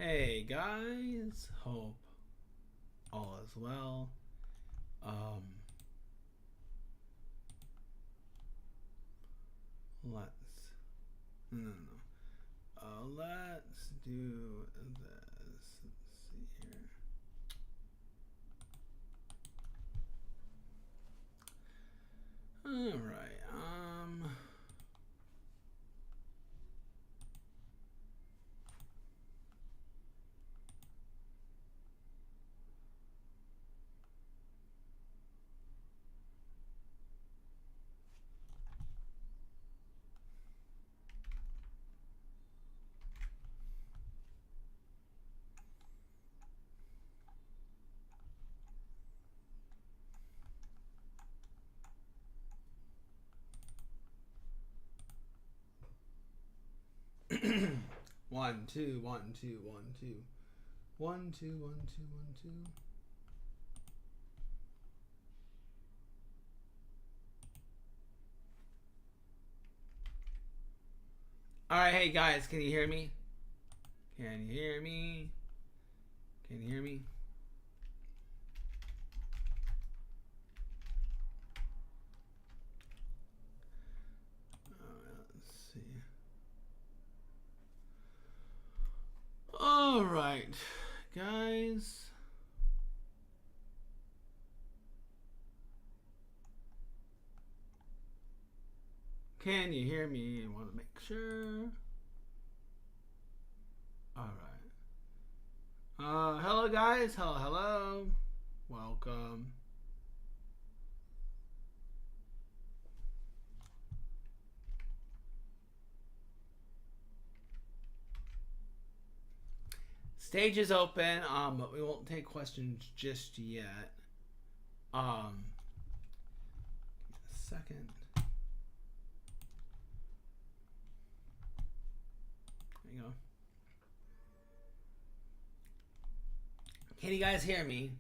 Hey guys, hope all is well. Um, let's let's do this. Let's see here. All right. One, two, one, two, one, two, one, two, one, two, one, two. All right, hey guys, can you hear me? Can you hear me? Can you hear me? Let's see. All right, guys. Can you hear me? I want to make sure. All right. Hello, guys. Hello. Welcome. Stage is open, but we won't take questions just yet. Give me a second. There you go. Can you guys hear me?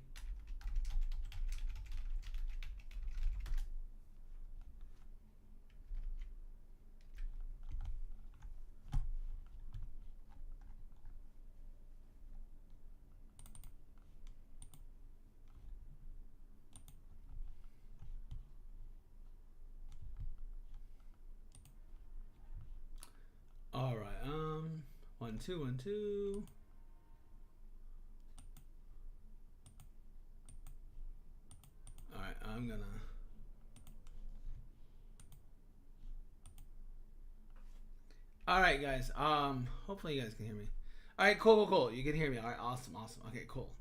All right. 1 2 1 2. All right. I'm gonna. All right, guys. Hopefully you guys can hear me. All right. Cool. You can hear me. All right. Awesome. Okay. Cool.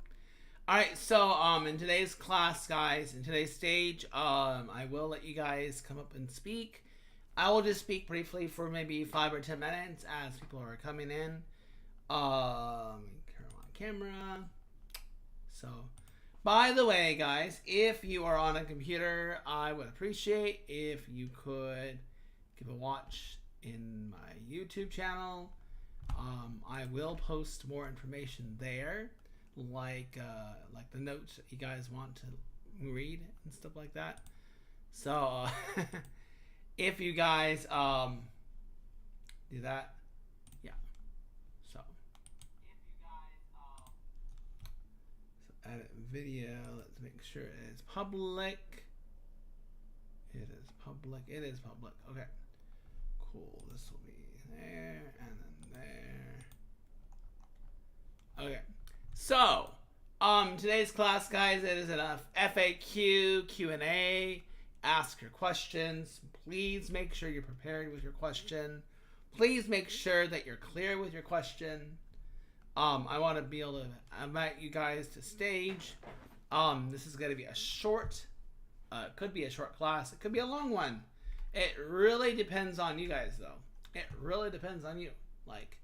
All right. So in today's class, guys, in today's stage, I will let you guys come up and speak. I will just speak briefly for maybe 5 or 10 minutes as people are coming in. Turn on camera. So, by the way, guys, if you are on a computer, I would appreciate if you could give a watch in my YouTube channel. I will post more information there, like the notes that you guys want to read and stuff like that. So, if you guys do that, yeah. So edit video. Let's make sure it is public. It is public. Okay. Cool. This will be there and then there. Okay. So, today's class, guys, it is an FAQ Q&A. Ask your questions. Please make sure you're prepared with your question. Please make sure that you're clear with your question. I want to be able to invite you guys to stage. This is going to be a short, could be a short class. It could be a long one. It really depends on you guys, though. It really depends on you. Like,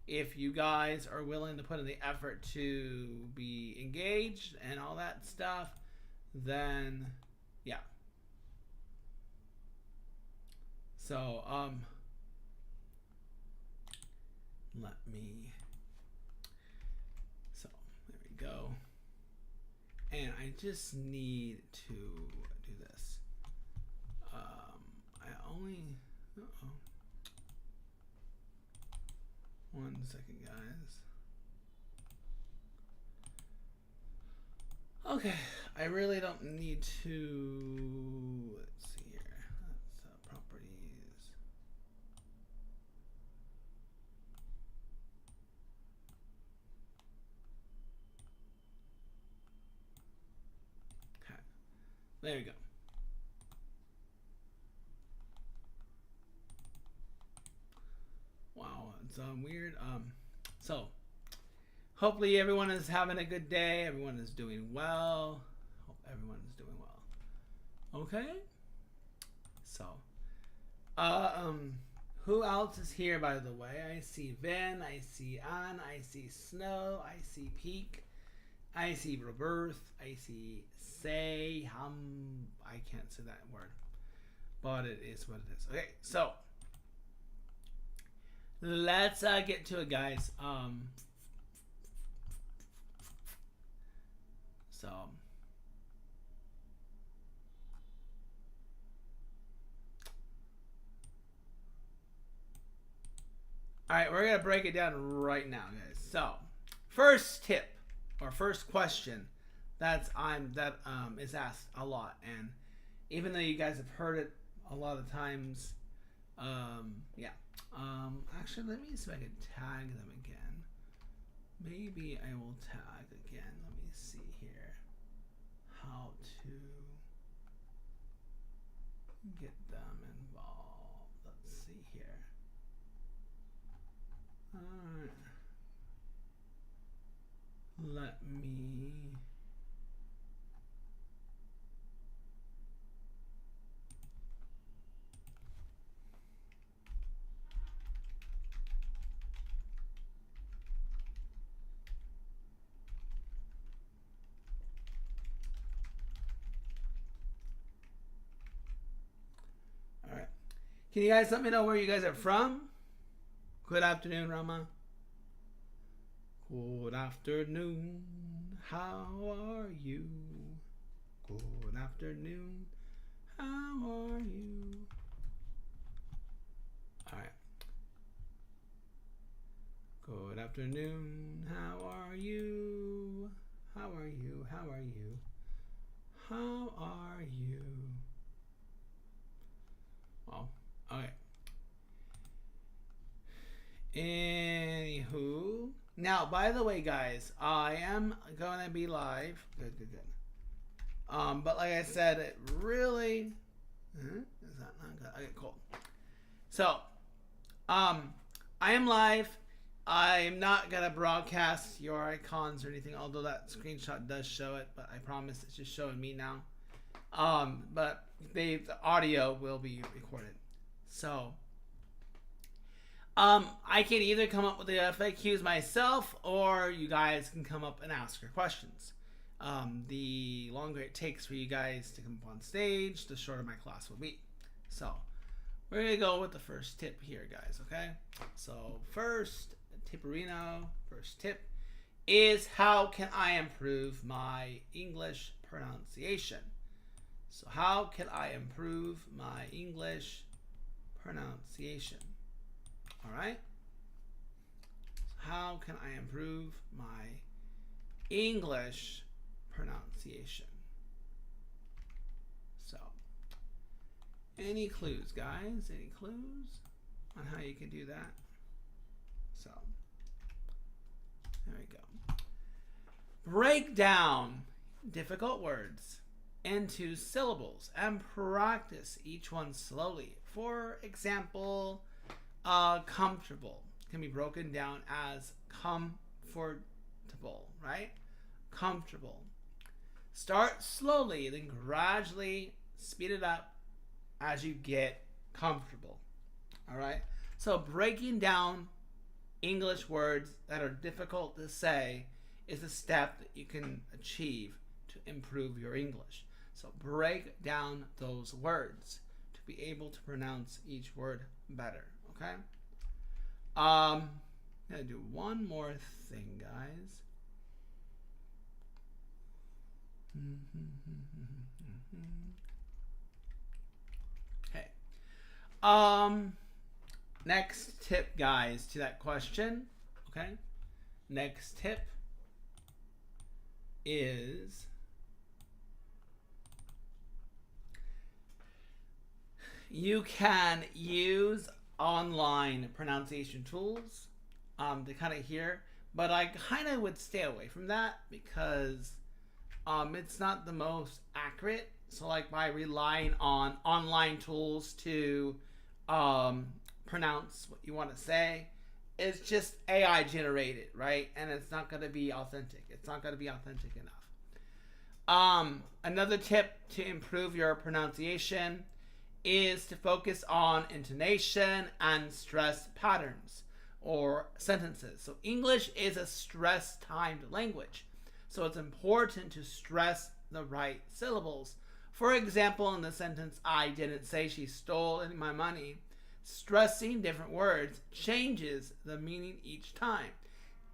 if you guys are willing to put in the effort to be engaged and all that stuff, then yeah. So, let me. So, there we go. And I just need to do this. I only. Uh-oh. 1 second, guys. Okay, I really don't need to. Let's see here. That's properties. Okay, there we go. Wow, it's weird. So hopefully everyone is having a good day. Everyone is doing well. Hope everyone is doing well. Okay. So, who else is here, by the way? I see Vin, I see Anne, I see Snow, I see Peak, I see Roberth, I see Say, I can't say that word, but it is what it is. Okay, so let's get to it, guys. So all right, we're gonna break it down right now, guys. So, first tip or first question that is asked a lot, and even though you guys have heard it a lot of times, yeah. Actually, let me see if I can tag them again. Maybe I will tag again. Let me see here how to get them involved. Let's see here. Alright. Let me. Alright. Can you guys let me know where you guys are from? Good afternoon, Rama. Good afternoon. How are you? Good afternoon. How are you? Alright. Good afternoon. How are you? How are you? How are you? How are you? Well, okay. Anywho. Now, by the way, guys, I am going to be live. Good. But like I said, it really... is that not good? Okay, cool. So, I am live. I'm not going to broadcast your icons or anything, although that screenshot does show it, but I promise it's just showing me now. But the audio will be recorded. So, I can either come up with the FAQs myself, or you guys can come up and ask your questions. The longer it takes for you guys to come up on stage, the shorter my class will be. So, we're going to go with the first tip here, guys, okay? So, first tip is, how can I improve my English pronunciation? So, how can I improve my English pronunciation? All right. How can I improve my English pronunciation? So, any clues, guys? Any clues on how you can do that? So, there we go. Break down difficult words into syllables and practice each one slowly. For example, comfortable can be broken down as comfortable, right? Comfortable. Start slowly, then gradually speed it up as you get comfortable. All right? So breaking down English words that are difficult to say is a step that you can achieve to improve your English. So break down those words to be able to pronounce each word better. Okay? I'm gonna do one more thing, guys. Okay. Next tip, guys, to that question. Okay. Next tip is you can use online pronunciation tools to kind of hear, but I kind of would stay away from that because it's not the most accurate. So like by relying on online tools to pronounce what you want to say, it's just AI generated, right? And it's not going to be authentic. It's not going to be authentic enough. Another tip to improve your pronunciation is to focus on intonation and stress patterns or sentences. So English is a stress-timed language. So it's important to stress the right syllables. For example, in the sentence, I didn't say she stole my money, stressing different words changes the meaning each time.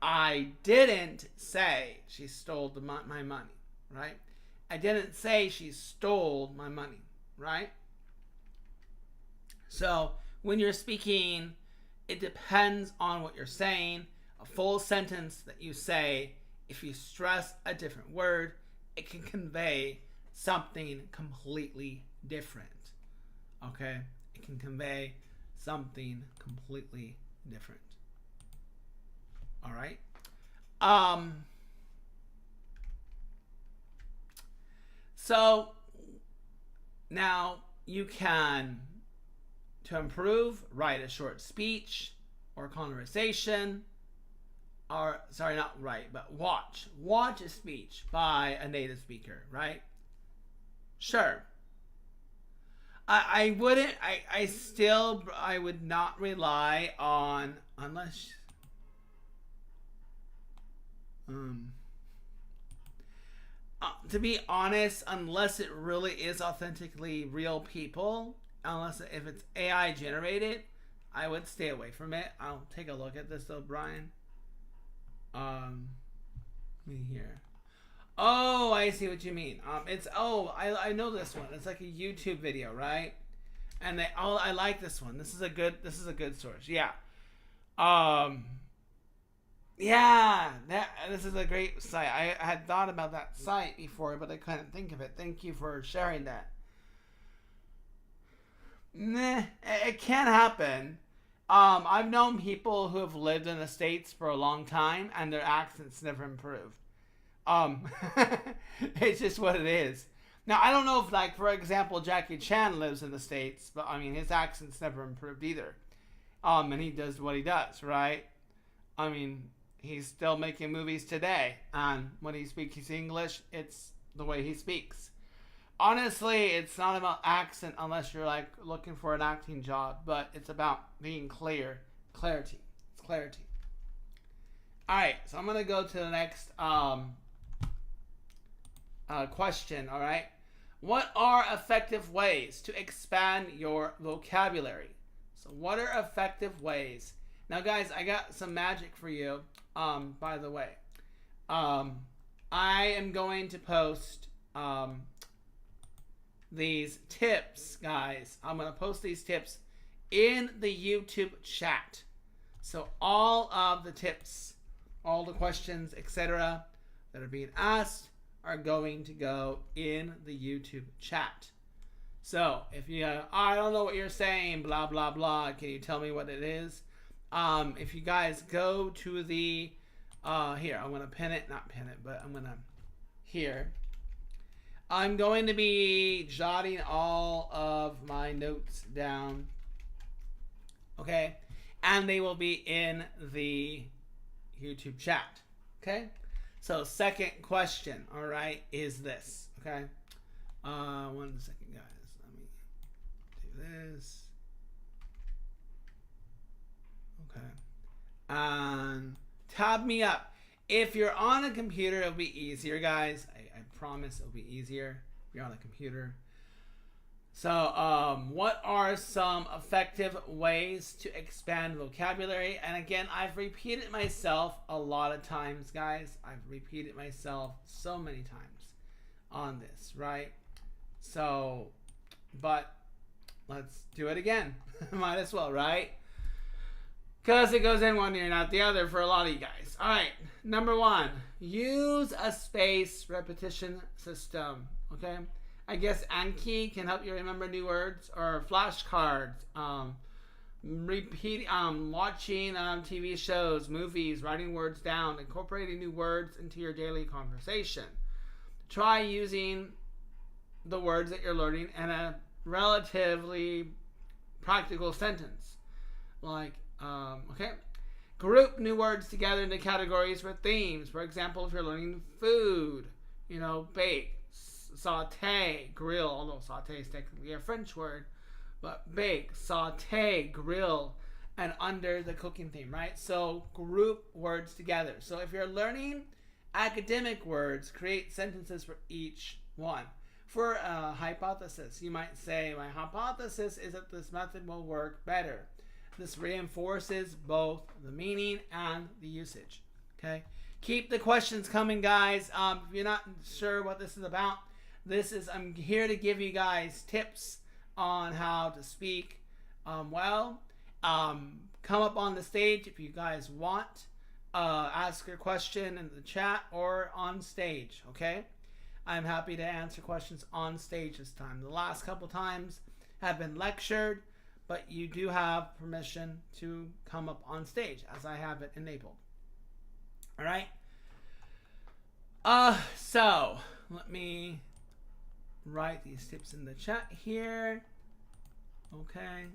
I didn't say she stole my money, right? I didn't say she stole my money, right? So when you're speaking, it depends on what you're saying. A full sentence that you say, if you stress a different word, it can convey something completely different. Okay? It can convey something completely different. All right? So now you can, to improve, write a short speech or conversation, or sorry, not write, but watch a speech by a native speaker, right? Sure. I wouldn't, I would not rely on, unless, to be honest, unless it really is authentically real people, if it's AI generated, I would stay away from it. I'll take a look at this though, Brian. Let me hear. Oh, I see what you mean. I know this one. It's like a YouTube video, right? And I like this one. This is a good source. Yeah. Yeah, this is a great site. I had thought about that site before, but I couldn't think of it. Thank you for sharing that. Nah, it can happen. I've known people who have lived in the States for a long time and their accents never improved. It's just what it is. Now, I don't know if, like, for example, Jackie Chan lives in the States, but I mean, his accent's never improved either. And he does what he does, right? I mean, he's still making movies today, and when he speaks English, it's the way he speaks. Honestly, it's not about accent unless you're like looking for an acting job, but it's about being clear. Clarity. It's clarity. Alright, so I'm going to go to the next question, alright? What are effective ways to expand your vocabulary? So what are effective ways? Now, guys, I got some magic for you, by the way. I am going to post these tips, guys. I'm going to post these tips in the YouTube chat. So all of the tips, all the questions, etc. that are being asked are going to go in the YouTube chat. So if you, I don't know what you're saying, blah, blah, blah, can you tell me what it is? If you guys go to the, here, I'm going to pin it, not pin it, but I'm going to, here. I'm going to be jotting all of my notes down, okay? And they will be in the YouTube chat, okay? So second question, all right, is this, okay? 1 second, guys. Let me do this. Okay. And tab me up. If you're on a computer, it'll be easier, guys. I promise it'll be easier if you're on a computer. So, what are some effective ways to expand vocabulary? And again, I've repeated myself a lot of times, guys. I've repeated myself so many times on this, right? So, but let's do it again. Might as well, right? Because it goes in one ear, not the other for a lot of you guys. All right, number 1, use a space repetition system, okay? I guess Anki can help you remember new words, or flashcards. Repeat, watching TV shows, movies, writing words down, incorporating new words into your daily conversation. Try using the words that you're learning in a relatively practical sentence. Like, okay, group new words together into categories with themes. For example, if you're learning food, bake, saute, grill, although saute is technically a French word, but bake, saute, grill, and under the cooking theme, right? So group words together. So if you're learning academic words, create sentences for each one. For a hypothesis, you might say, my hypothesis is that this method will work better. This reinforces both the meaning and the usage. Okay? Keep the questions coming, guys. If you're not sure what this is about, I'm here to give you guys tips on how to speak well. Come up on the stage if you guys want. Ask your question in the chat or on stage, okay? I'm happy to answer questions on stage this time. The last couple times have been lectured, but you do have permission to come up on stage as I have it enabled. All right? So let me write these tips in the chat here. Okay.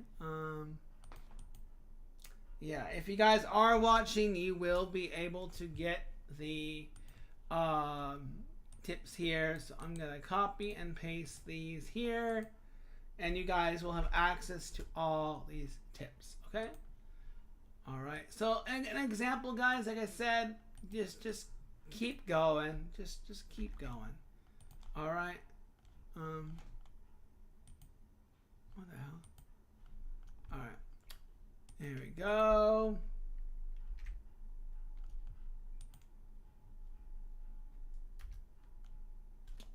Yeah, if you guys are watching, you will be able to get the tips here. So I'm going to copy and paste these here, and you guys will have access to all these tips. Okay? All right. So an example, guys, like I said, just keep going. Just keep going. All right. What the hell? All right. There we go.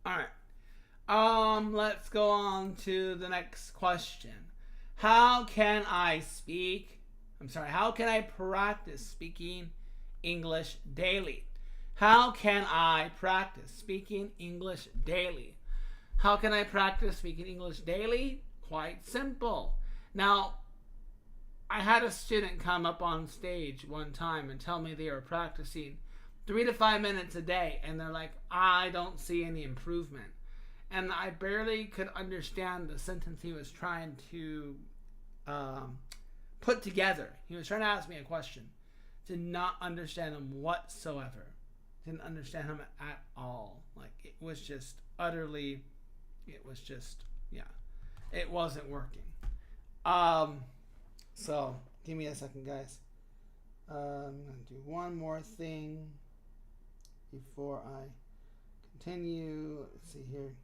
All right. Let's go on to the next question. How can I practice speaking English daily? How can I practice speaking English daily? How can I practice speaking English daily? Quite simple. Now, I had a student come up on stage one time and tell me they were practicing 3 to 5 minutes a day, and they're like, I don't see any improvement. And I barely could understand the sentence he was trying to put together. He was trying to ask me a question. Did not understand him whatsoever. Didn't understand him at all. Like, it was just utterly, it wasn't working. So give me a second, guys. I'm gonna do one more thing before I continue. Let's see here.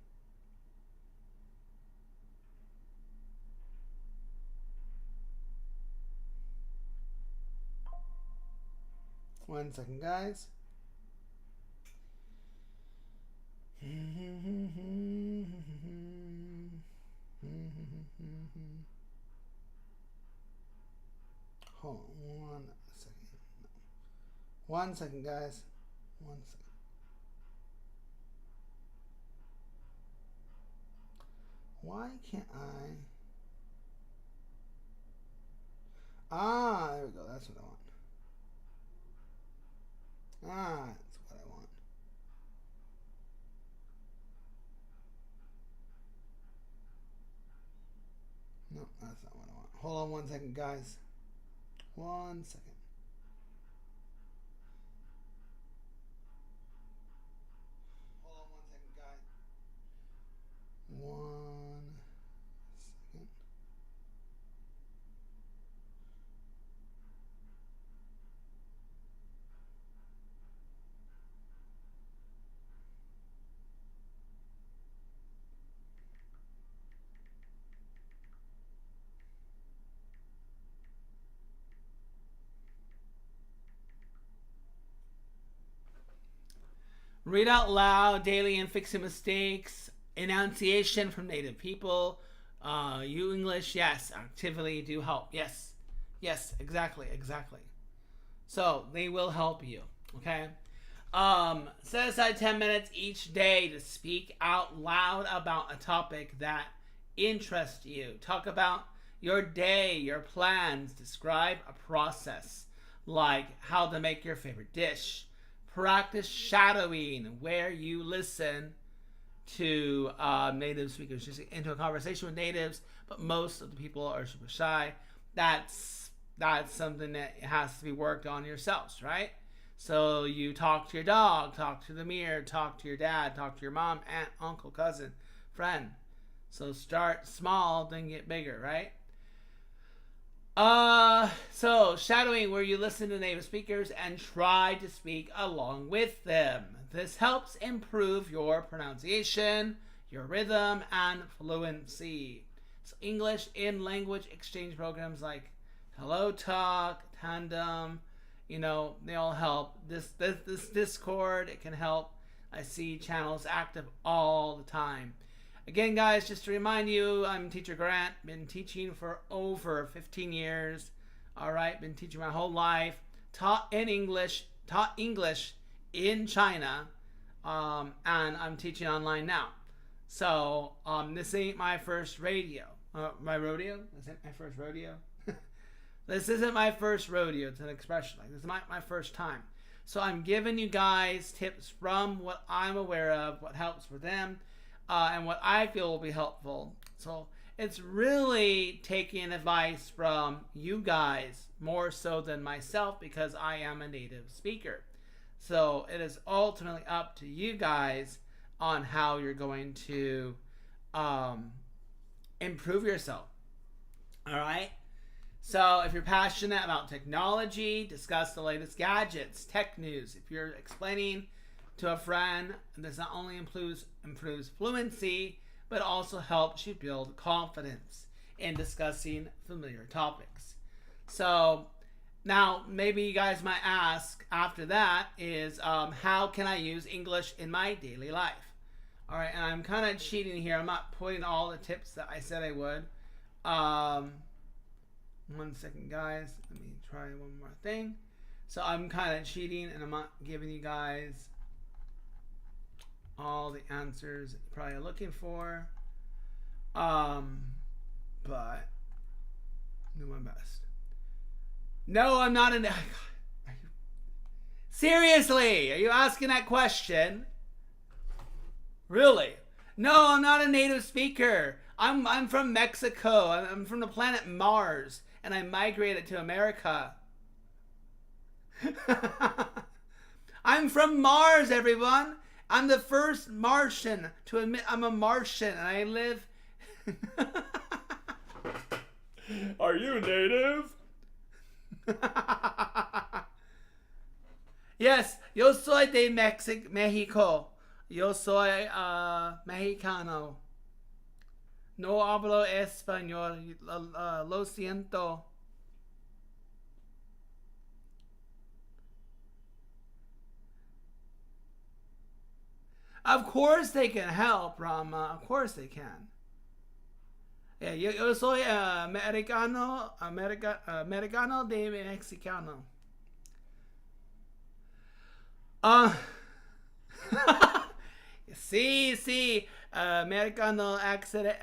One second, guys. Hold on 1 second. No. 1 second, guys. 1 second. Why can't I? There we go. That's what I want. That's what I want. No, that's not what I want. Hold on 1 second, guys. 1 second. Hold on 1 second, guys. 1 second. Read out loud daily and fix your mistakes. Enunciation from native people. You English, yes. Activity do help. Yes. Yes, exactly. So they will help you. Okay. Set aside 10 minutes each day to speak out loud about a topic that interests you. Talk about your day, your plans. Describe a process like how to make your favorite dish. Practice shadowing, where you listen to native speakers, just into a conversation with natives, but most of the people are super shy. That's something that has to be worked on yourselves, right? So you talk to your dog, talk to the mirror, talk to your dad, talk to your mom, aunt, uncle, cousin, friend. So start small, then get bigger, right? So shadowing, where you listen to native speakers and try to speak along with them. This helps improve your pronunciation, your rhythm, and fluency. So English in language exchange programs like Hello Talk, Tandem, they all help. This Discord, it can help. I see channels active all the time. Again, guys, just to remind you, I'm Teacher Grant. Been teaching for over 15 years. All right, been teaching my whole life. Taught English in China, and I'm teaching online now. So this ain't my first rodeo. My rodeo? This ain't my first rodeo. This isn't my first rodeo. It's an expression. Like, this is my first time. So I'm giving you guys tips from what I'm aware of, what helps for them, and what I feel will be helpful. So it's really taking advice from you guys more so than myself, because I am a native speaker. So it is ultimately up to you guys on how you're going to improve yourself. All right? So if you're passionate about technology, discuss the latest gadgets, tech news. If you're explaining to a friend, this not only improves fluency, but also helps you build confidence in discussing familiar topics. So now maybe you guys might ask after that is, how can I use English in my daily life? All right, and I'm kind of cheating here. I'm not putting all the tips that I said I would. 1 second, guys. Let me try one more thing. So I'm kind of cheating, and I'm not giving you guys all the answers that you're probably looking for. But do my best. No, I'm not in. Seriously, are you asking that question? Really? No, I'm not a native speaker. I'm from Mexico. I'm from the planet Mars, and I migrated to America. I'm from Mars, everyone. I'm the first Martian to admit I'm a Martian, and I live. Are you native? Yes, yo soy de Mexico. Yo soy mexicano. No hablo español. Lo siento. Of course they can help, Rama. Of course they can. Yeah, yo soy americano de mexicano. Sí, americano accente.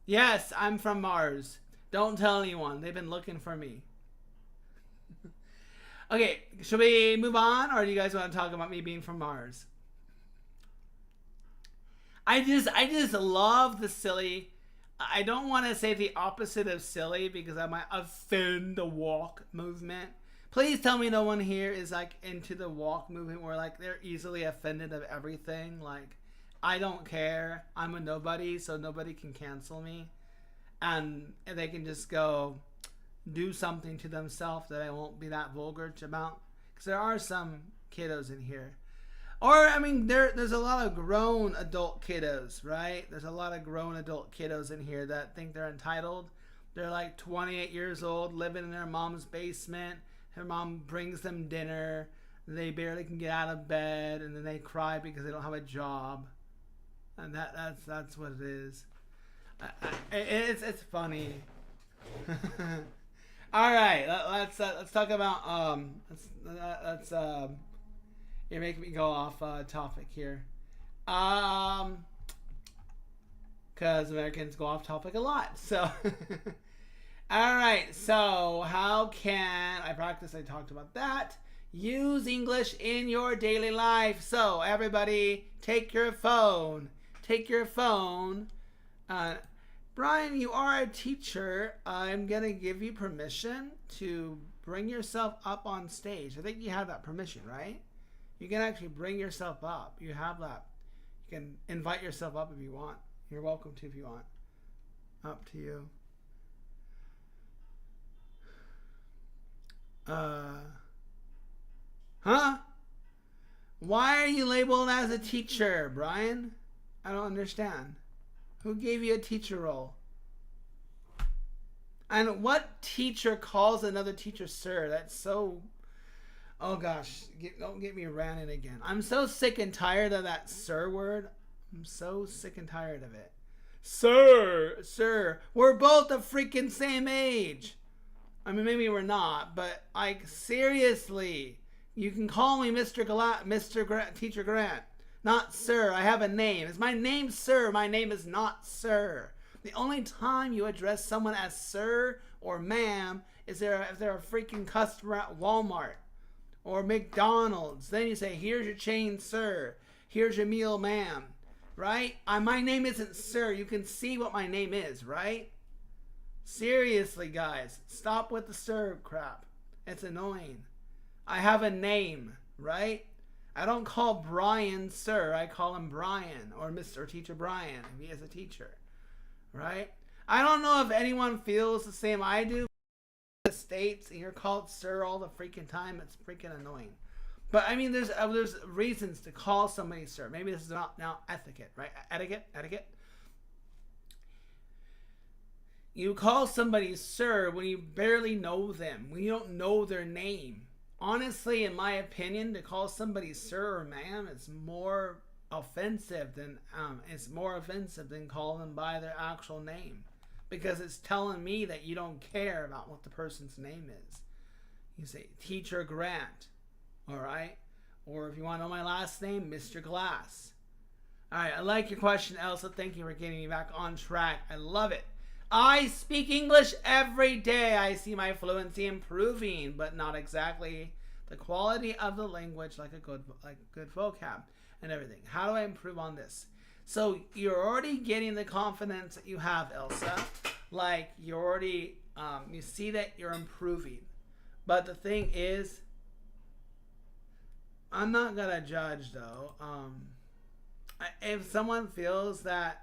Yes, I'm from Mars. Don't tell anyone. They've been looking for me. Okay, should we move on, or do you guys want to talk about me being from Mars? I just love the silly. I don't want to say the opposite of silly because I might offend the walk movement. Please tell me no one here is like into the walk movement where like they're easily offended of everything. Like, I don't care. I'm a nobody, so nobody can cancel me. And they can just go do something to themselves that I won't be that vulgar about. Because there are some kiddos in here. Or, I mean, there's a lot of grown adult kiddos, right? There's a lot of grown adult kiddos in here that think they're entitled. They're like 28 years old, living in their mom's basement. Her mom brings them dinner. They barely can get out of bed, and then they cry because they don't have a job. And that's what it is. It's funny. All right, let's talk about let's you're making me go off topic here. Um, because Americans go off topic a lot. So, all right. So, how can I practice? I talked about that. Use English in your daily life. So, everybody, take your phone. Take your phone. Brian, you are a teacher. I'm gonna give you permission to bring yourself up on stage. I think you have that permission, right? You can actually bring yourself up. You have that. You can invite yourself up if you want. You're welcome to if you want. Up to you. Huh? Why are you labeled as a teacher, Brian? I don't understand. Who gave you a teacher role? And what teacher calls another teacher sir? That's so... Oh gosh, don't get me ranting again. I'm so sick and tired of that sir word. I'm so sick and tired of it. Sir, we're both the freaking same age. I mean, maybe we're not, but like seriously, you can call me Mr. Teacher Grant, not sir. I have a name. Is my name sir? My name is not sir. The only time you address someone as sir or ma'am is if they're a freaking customer at Walmart or McDonald's. Then you say, "Here's your change, sir. Here's your meal, ma'am." Right? My name isn't sir. You can see what my name is, right? Seriously, guys. Stop with the sir crap. It's annoying. I have a name, right? I don't call Brian sir. I call him Brian or Mr. Teacher Brian if he is a teacher, right? I don't know if anyone feels the same I do. The States, and you're called sir all the freaking time. It's freaking annoying. But I mean, there's reasons to call somebody sir. Maybe this is not now etiquette, right? Etiquette. You call somebody sir when you barely know them, when you don't know their name. Honestly, in my opinion, to call somebody sir or ma'am is more offensive than calling them by their actual name, because it's telling me that you don't care about what the person's name is. You say Teacher Grant. All right. Or if you want to know my last name, Mr. Glass. All right. I like your question, Elsa. Thank you for getting me back on track. I love it. I speak English every day. I see my fluency improving, but not exactly the quality of the language like good vocab and everything. How do I improve on this? So you're already getting the confidence that you have, Elsa. Like you're already, you see that you're improving. But the thing is, I'm not gonna judge though. If someone feels that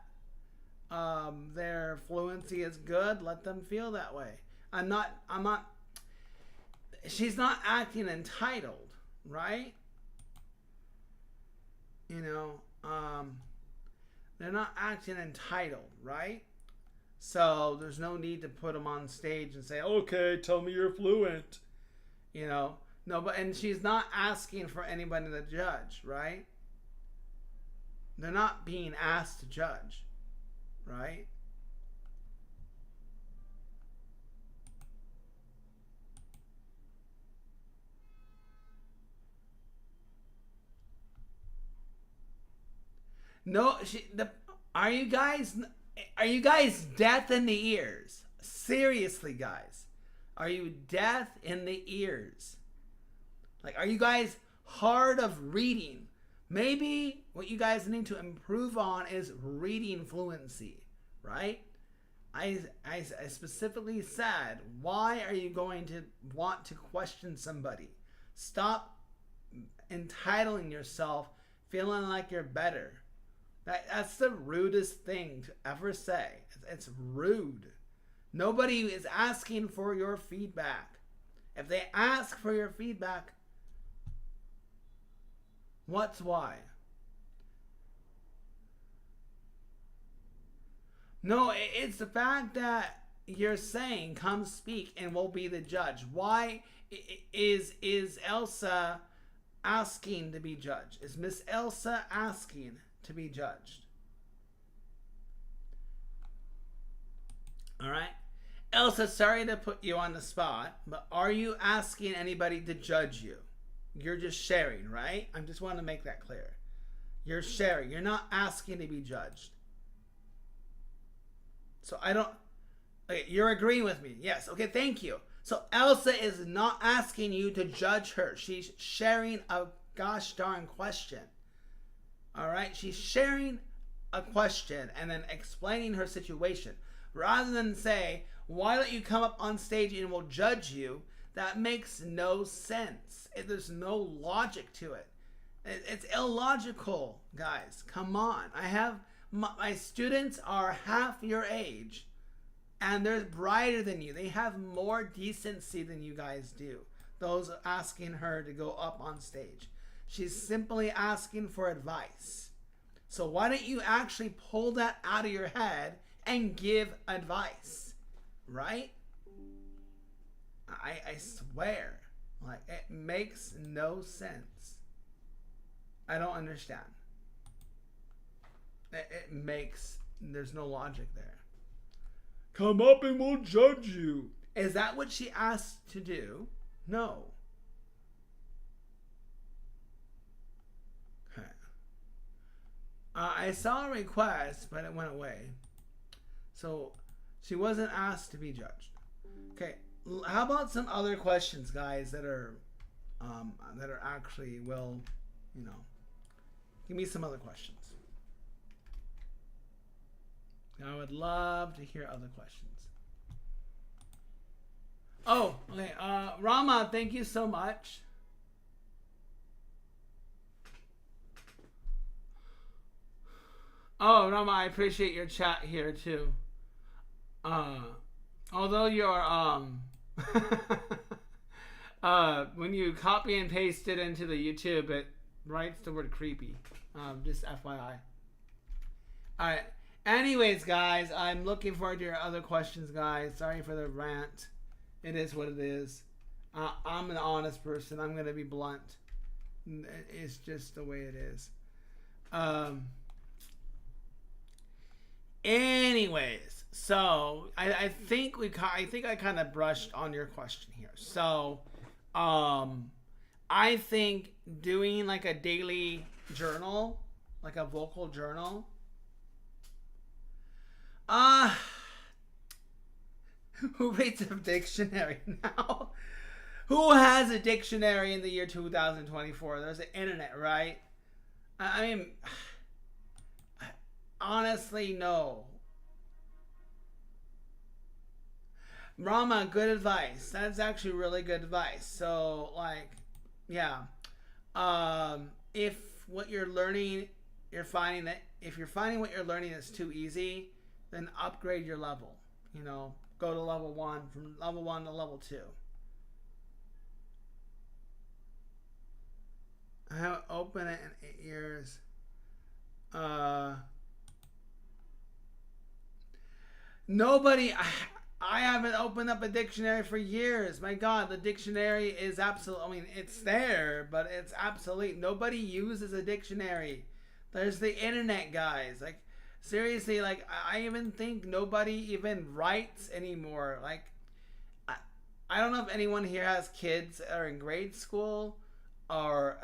their fluency is good, let them feel that way. I'm not. She's not acting entitled, right? You know, they're not acting entitled, right? So there's no need to put them on stage and say, "Okay, tell me you're fluent." You know. No, and she's not asking for anybody to judge, right? They're not being asked to judge, right? No, are you guys deaf in the ears? Seriously, guys. Are you deaf in the ears? Like, are you guys hard of reading? Maybe what you guys need to improve on is reading fluency, right? I specifically said, why are you going to want to question somebody? Stop entitling yourself, feeling like you're better. That's the rudest thing to ever say. It's rude. Nobody is asking for your feedback. If they ask for your feedback, what's why? No, it's the fact that you're saying, come speak and we'll be the judge. Why is Elsa asking to be judged? Is Miss Elsa asking to be judged? All right. Elsa, sorry to put you on the spot, but are you asking anybody to judge you? You're just sharing, right? I just want to make that clear. You're sharing. You're not asking to be judged. So I don't... Okay, you're agreeing with me. Yes. Okay, thank you. So Elsa is not asking you to judge her. She's sharing a gosh darn question. All right? She's sharing a question and then explaining her situation. Rather than say, why don't you come up on stage and we'll judge you? That makes no sense. There's no logic to it. It's illogical, guys. Come on. I have my students are half your age and they're brighter than you. They have more decency than you guys do. Those asking her to go up on stage. She's simply asking for advice. So why don't you actually pull that out of your head and give advice, right? I swear, like, it makes no sense. I don't understand. There's no logic there. Come up and we'll judge you. Is that what she asked to do? No. Okay. I saw a request, but it went away. So she wasn't asked to be judged. Okay. How about some other questions, guys, that are actually give me some other questions. I would love to hear other questions. Oh, okay. Rama, thank you so much. Oh, Rama, I appreciate your chat here too. Although you're when you copy and paste it into the YouTube, it writes the word creepy. Just FYI. Alright. Anyways, guys, I'm looking forward to your other questions, guys. Sorry for the rant. It is what it is. I'm an honest person. I'm going to be blunt. It's just the way it is. Anyways, so I think I kind of brushed on your question here. So, I think doing like a daily journal, like a vocal journal. Who reads a dictionary now? Who has a dictionary in the year 2024? There's the internet, right? I mean, honestly, no. Rama, good advice. That's actually really good advice. So, like, yeah. If what you're learning, if you're finding what you're learning is too easy, then upgrade your level. You know, go to level 1, from level 1 to level 2. I haven't opened it in 8 years. Nobody, I haven't opened up a dictionary for years. My God, the dictionary is absolute. I mean, it's there, but it's obsolete. Nobody uses a dictionary. There's the internet, guys. Like, seriously, like, I even think nobody even writes anymore. Like, I don't know if anyone here has kids that are in grade school or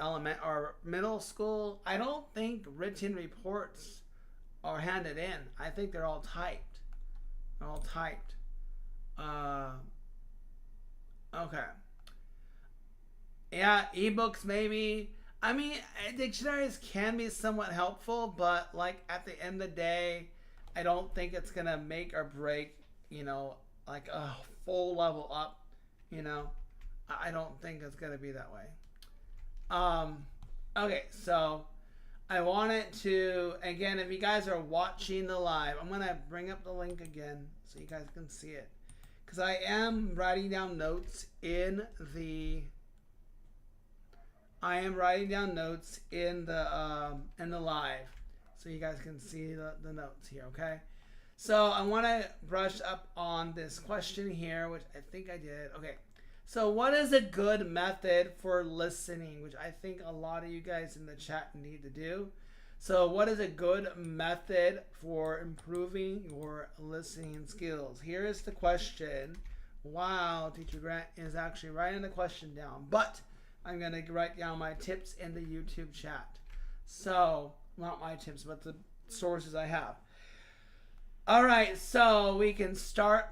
middle school. I don't think written reports are handed in. I think they're all typed. They're all typed. Okay. Yeah, ebooks maybe. I mean, dictionaries can be somewhat helpful, but like at the end of the day, I don't think it's gonna make or break, you know, like a full level up, you know. I don't think it's gonna be that way. Okay, so I wanted to, again, if you guys are watching the live, I'm gonna bring up the link again so you guys can see it, because I am writing down notes in the live, so you guys can see the notes here. Okay, so I want to brush up on this question here, which I think I did. Okay, so what is a good method for listening, which I think a lot of you guys in the chat need to do. So, what is a good method for improving your listening skills? Here is the question. Wow, Teacher Grant is actually writing the question down, but I'm going to write down my tips in the YouTube chat. So, not my tips, but the sources I have. All right, so we can start,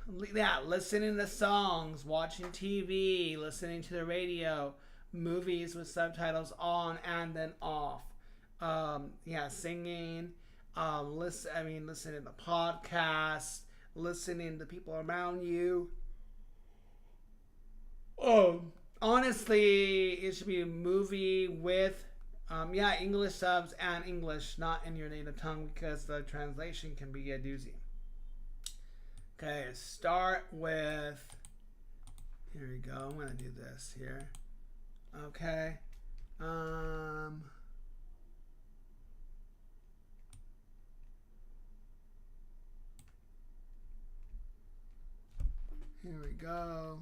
listening to songs, watching TV, listening to the radio, movies with subtitles on and then off. Singing, listening to podcasts, listening to people around you. Honestly, it should be a movie with, English subs and English, not in your native tongue, because the translation can be a doozy. Okay, start with, here we go, I'm going to do this here. Okay. Here we go.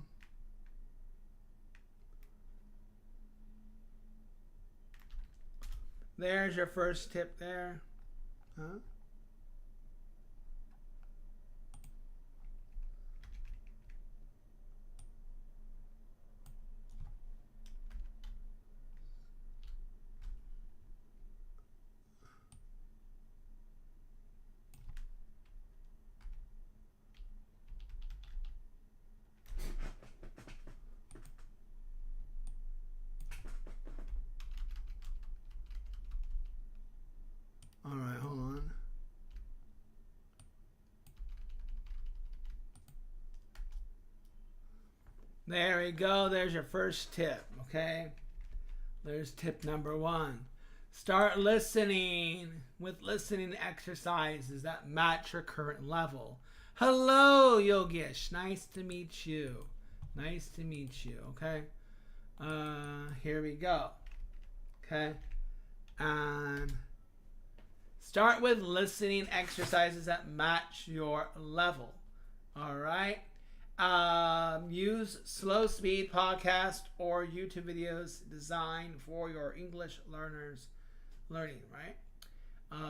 There's your first tip there. Huh? All right, hold on. There we go. There's your first tip, okay? There's tip number 1. Start listening with listening exercises that match your current level. Hello, Yogesh. Nice to meet you. Nice to meet you, okay? Here we go. Okay? And start with listening exercises that match your level. All right? Use slow speed podcast or YouTube videos designed for your English learners learning, right?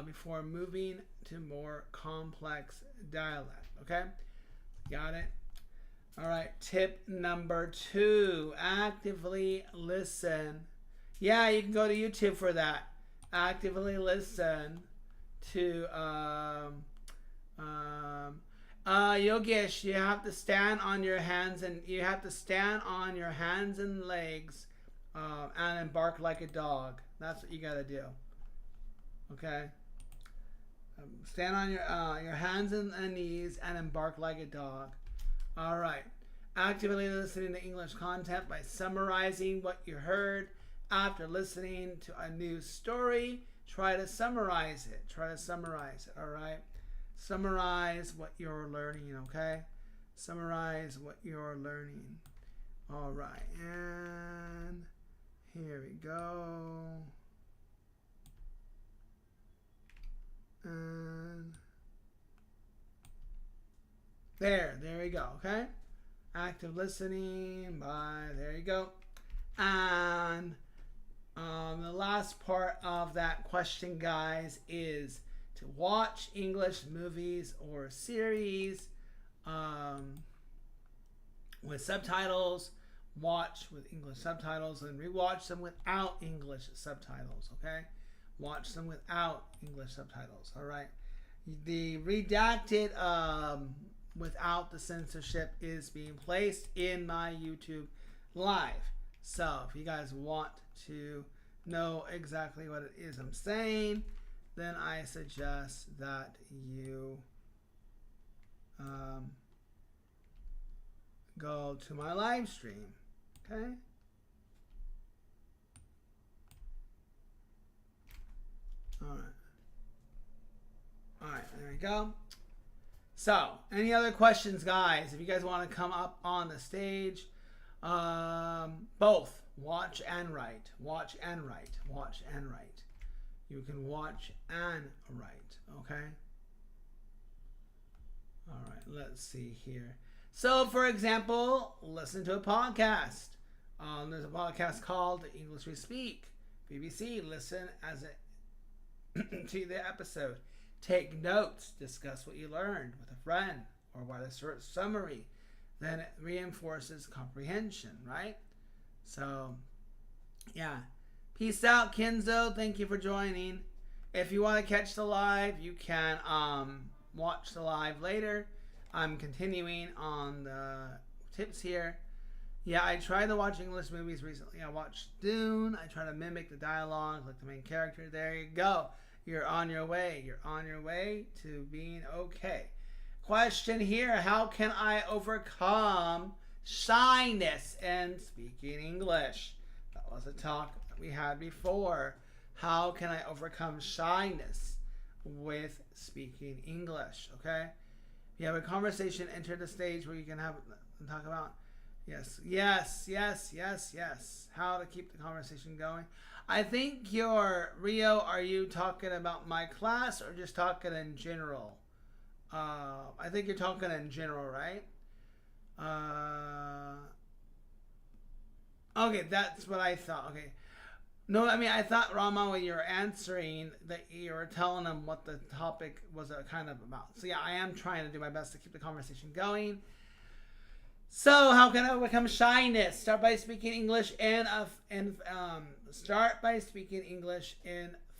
Before moving to more complex dialect. Okay? Got it? All right. Tip number 2, actively listen. Yeah, you can go to YouTube for that. Actively listen to Yogesh, you have to stand on your hands and legs and then bark like a dog. That's what you gotta do. Okay. Stand on your hands and knees and then bark like a dog. All right. Actively listening to English content by summarizing what you heard after listening to a new story. Try to summarize it. All right. Summarize what you're learning, okay? Summarize what you're learning. All right, and here we go. And there we go, okay? Active listening there you go. And the last part of that question, guys, is to watch English movies or series with subtitles. Watch with English subtitles and rewatch them without English subtitles, okay? Watch them without English subtitles, all right? The redacted without the censorship is being placed in my YouTube live. So if you guys want to know exactly what it is I'm saying, then I suggest that you go to my live stream, okay? All right, there we go. So, any other questions, guys? If you guys want to come up on the stage, both watch and write. You can watch and write, okay? All right, let's see here. So, for example, listen to a podcast. There's a podcast called English We Speak, BBC. Listen as it to the episode. Take notes, discuss what you learned with a friend, or write a short summary. Then it reinforces comprehension, right? So, yeah. Peace out, Kenzo. Thank you for joining. If you want to catch the live, you can watch the live later. I'm continuing on the tips here. Yeah, I tried to watch English movies recently. I watched Dune. I try to mimic the dialogue like the main character. There you go. You're on your way. You're on your way to being okay. Question here. How can I overcome shyness in speaking English? That was a talk that we had before. How can I overcome shyness with speaking English? Okay? If you have a conversation, enter the stage where you can have talk about yes. How to keep the conversation going. I think Rio, are you talking about my class or just talking in general? I think you're talking in general, right? Okay, that's what I thought. Okay. No, I mean, I thought, Rama, when you were answering, that you were telling them what the topic was kind of about. So, yeah, I am trying to do my best to keep the conversation going. So, how can I overcome shyness? Start by speaking English in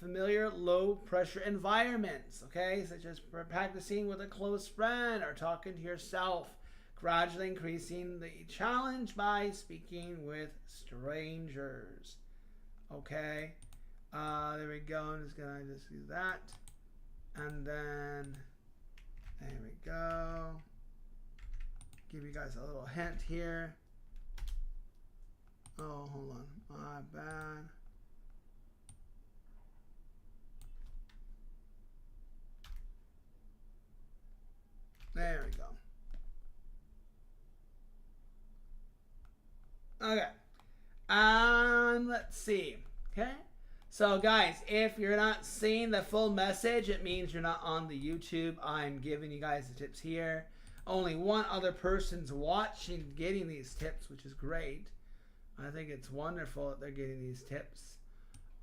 familiar, low-pressure environments, okay? Such as practicing with a close friend or talking to yourself. Gradually increasing the challenge by speaking with strangers. Okay, there we go. I'm just gonna do that, and then there we go. Give you guys a little hint here. Oh, hold on, my bad. There we go. Okay. Let's see. Okay. So, guys, if you're not seeing the full message, it means you're not on the YouTube. I'm giving you guys the tips here. Only one other person's watching, getting these tips, which is great. I think it's wonderful that they're getting these tips.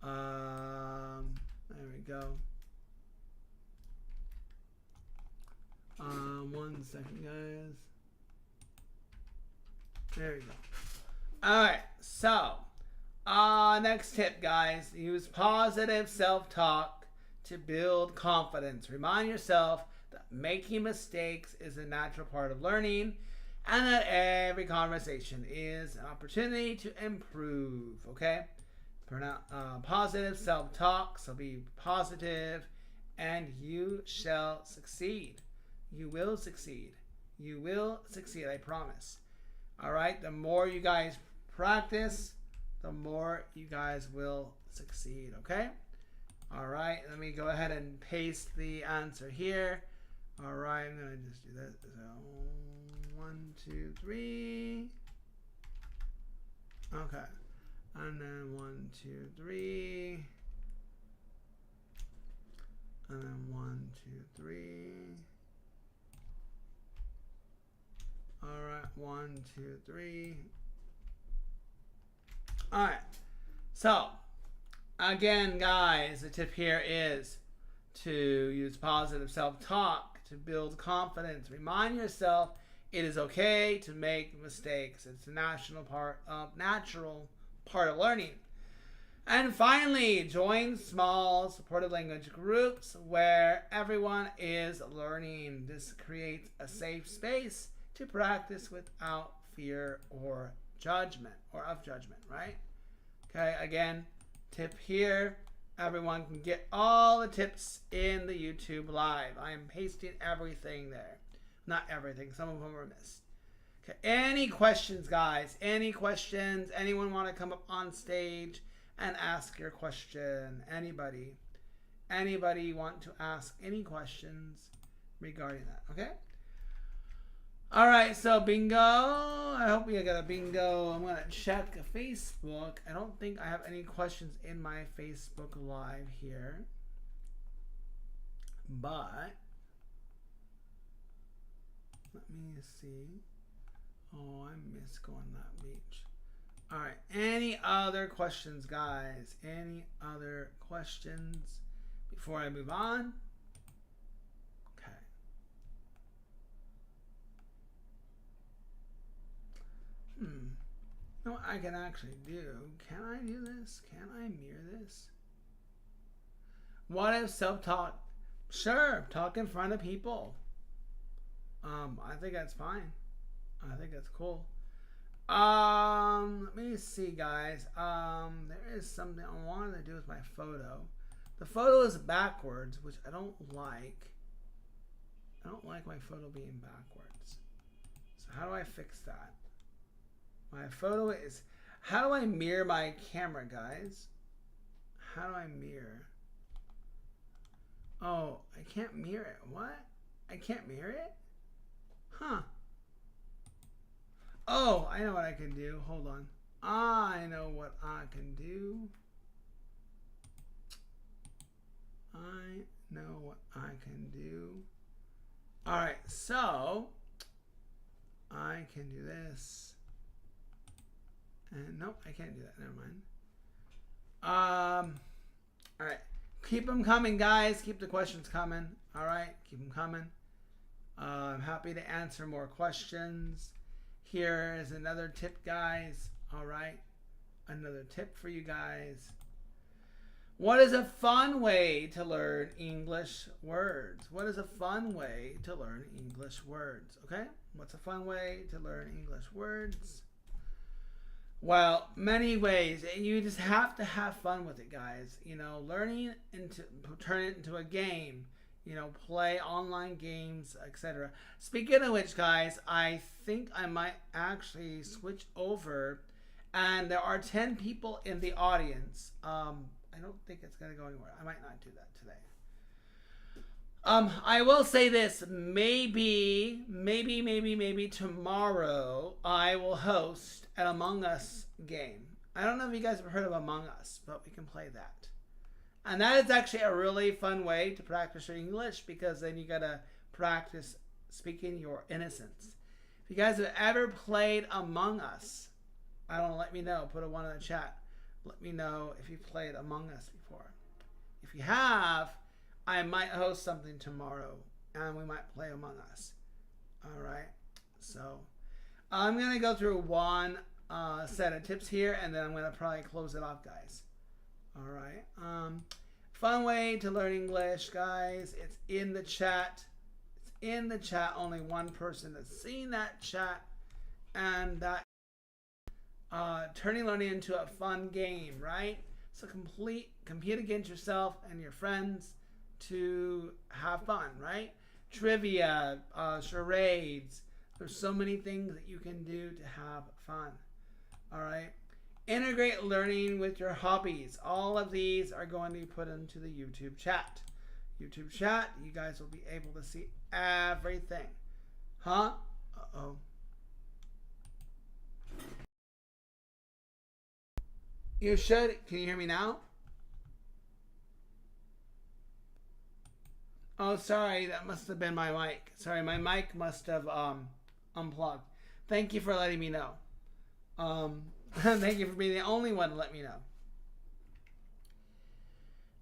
There we go. 1 second, guys. There we go. Alright, so next tip, guys. Use positive self-talk to build confidence. Remind yourself that making mistakes is a natural part of learning and that every conversation is an opportunity to improve, okay? Positive self-talk, so be positive and you shall succeed. You will succeed. You will succeed, I promise. Alright, the more you guys practice, the more you guys will succeed, okay? Alright, let me go ahead and paste the answer here. Alright, I'm going to just do that. So, 1, 2, 3. Okay. And then 1, 2, 3. And then 1, 2, 3. Alright, 1, 2, 3. Alright, so again, guys, the tip here is to use positive self-talk to build confidence. Remind yourself it is okay to make mistakes. It's a natural part of learning. And finally, join small supportive language groups where everyone is learning. This creates a safe space to practice without fear or judgment, right? Okay, again, tip here. Everyone can get all the tips in the YouTube live. I am pasting everything there. Not everything, some of them are missed. Okay, any questions, guys? Any questions? Anyone want to come up on stage and ask your question? Anybody? Anybody want to ask any questions regarding that? Okay? Alright, so bingo. I hope you got a bingo. I'm going to check Facebook. I don't think I have any questions in my Facebook Live here. But let me see. Oh, I miss going to that beach. Alright, any other questions, guys? Any other questions before I move on. Okay. You know what I can actually do? Can I do this? Can I mirror this? What if self-taught? Sure, talk in front of people. I think that's fine. I think that's cool. Let me see, guys. There is something I wanted to do with my photo. The photo is backwards, which I don't like. I don't like my photo being backwards. So how do I fix that? My photo is... How do I mirror my camera, guys? How do I mirror? Oh, I can't mirror it. What? I can't mirror it? Huh. Oh, I know what I can do. Hold on. I know what I can do. I know what I can do. Alright, so I can do this. And nope, I can't do that. Never mind. Alright. Keep them coming, guys. Keep the questions coming. Alright, keep them coming. I'm happy to answer more questions. Here is another tip, guys. Alright. Another tip for you guys. What is a fun way to learn English words? What is a fun way to learn English words? Okay? What's a fun way to learn English words? Well, many ways. You just have to have fun with it, guys. You know, learning into turn it into a game. You know, play online games, etc. Speaking of which, guys, I think I might actually switch over, and there are 10 people in the audience. I don't think it's gonna go anywhere. I might not do that today. I will say this: maybe tomorrow I will host an Among Us game. I don't know if you guys have heard of Among Us, but we can play that. And that is actually a really fun way to practice your English, because then you gotta practice speaking your innocence. If you guys have ever played Among Us, I don't know, let me know. Put a 1 in the chat. Let me know if you played Among Us before. If you have, I might host something tomorrow, and we might play Among Us. All right. So I'm gonna go through one set of tips here, and then I'm gonna probably close it off, guys. All right. Fun way to learn English, guys. It's in the chat. It's in the chat. Only one person has seen that chat, and that turning learning into a fun game, right? So compete against yourself and your friends to have fun, right? Trivia, charades. There's so many things that you can do to have fun. All right. Integrate learning with your hobbies. All of these are going to be put into the YouTube chat. YouTube chat, you guys will be able to see everything. Huh? Uh-oh. You should. Can you hear me now? Oh, sorry. That must have been my mic. Sorry, my mic must have unplugged. Thank you for letting me know. Thank you for being the only one to let me know.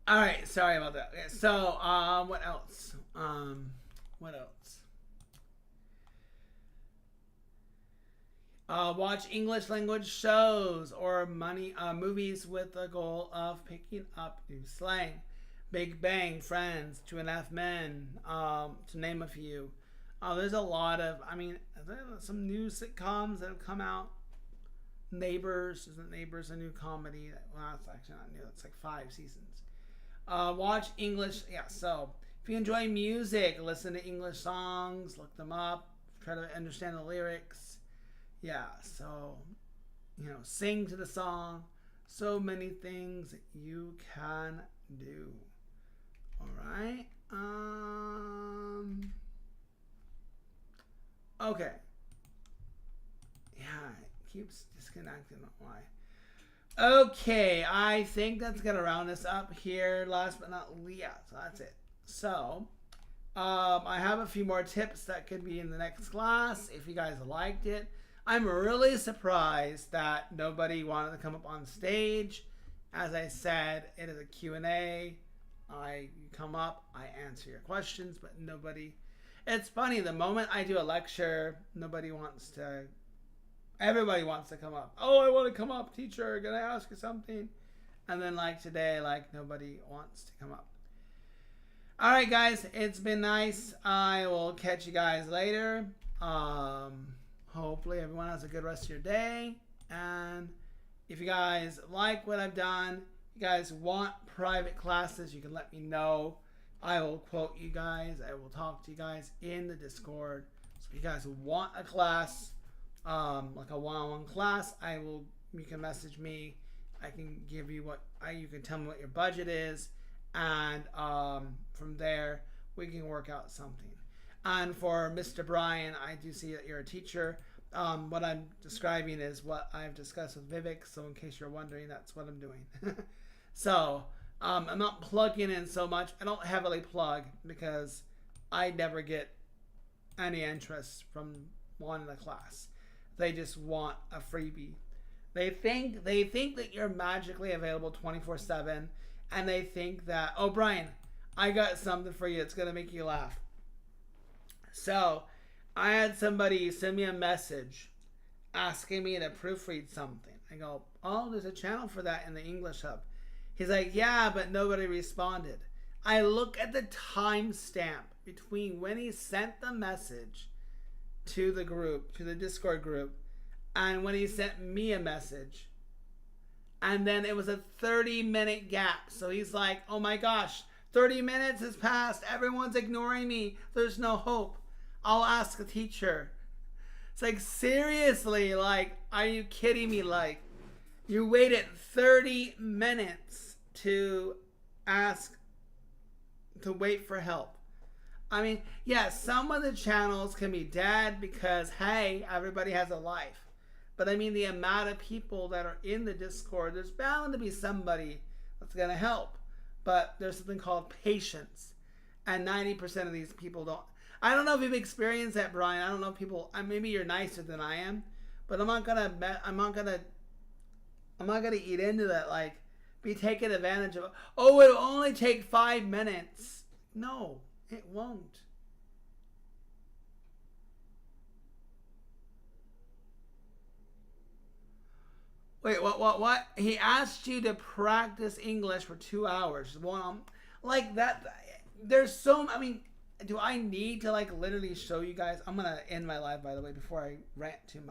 All right. Sorry about that. Okay, so, what else? What else? Watch English language shows or movies with the goal of picking up new slang. Big Bang, Friends, Two and a Half Men, to name a few. There's a lot of, some new sitcoms that have come out. Neighbors, isn't Neighbors a new comedy? Well, it's actually not new. It's like 5 seasons. Watch English, yeah, so if you enjoy music, listen to English songs, look them up, try to understand the lyrics. Yeah, so, sing to the song. So many things that you can do. All right. Okay. Yeah, it keeps disconnecting. Why? Okay, I think that's gonna round us up here. Last but not least, yeah, so that's it. So, I have a few more tips that could be in the next class if you guys liked it. I'm really surprised that nobody wanted to come up on stage. As I said, it is a Q&A. You come up, I answer your questions, but nobody. It's funny. The moment I do a lecture, nobody wants to. Everybody wants to come up. Oh, I want to come up, teacher. Can I ask you something? And then like today, like nobody wants to come up. All right, guys, it's been nice. I will catch you guys later. Hopefully everyone has a good rest of your day. And if you guys like what I've done, you guys want private classes, you can let me know. I will quote you guys. I will talk to you guys in the Discord. So if you guys want a class, like a one-on-one class, you can message me. I can give you you can tell me what your budget is, and from there we can work out something. And for Mr. Brian, I do see that you're a teacher. What I'm describing is what I've discussed with Vivek, so in case you're wondering, that's what I'm doing. So I'm not plugging in so much. I don't heavily plug because I never get any interest from wanting a class. They just want a freebie. They think that you're magically available 24/7, and they think that, oh, Brian, I got something for you. It's gonna make you laugh. So I had somebody send me a message asking me to proofread something. I go, oh, there's a channel for that in the English Hub. He's like, yeah, but nobody responded. I look at the timestamp between when he sent the message to the group, to the Discord group, and when he sent me a message. And then it was a 30-minute gap. So he's like, oh my gosh, 30 minutes has passed. Everyone's ignoring me. There's no hope. I'll ask a teacher. It's like, seriously, like, are you kidding me? Like, you waited 30 minutes to wait for help. I mean, yeah, some of the channels can be dead because, hey, everybody has a life. But I mean, the amount of people that are in the Discord, there's bound to be somebody that's going to help. But there's something called patience. And 90% of these people don't. I don't know if you've experienced that, Brian. I don't know if people, maybe you're nicer than I am. But I'm not gonna eat into that, like, be taken advantage of. Oh, it'll only take 5 minutes. No, it won't. Wait, what? He asked you to practice English for 2 hours. Like that. There's I mean, do I need to, like, literally show you guys? I'm going to end my live, by the way, before I rant too much.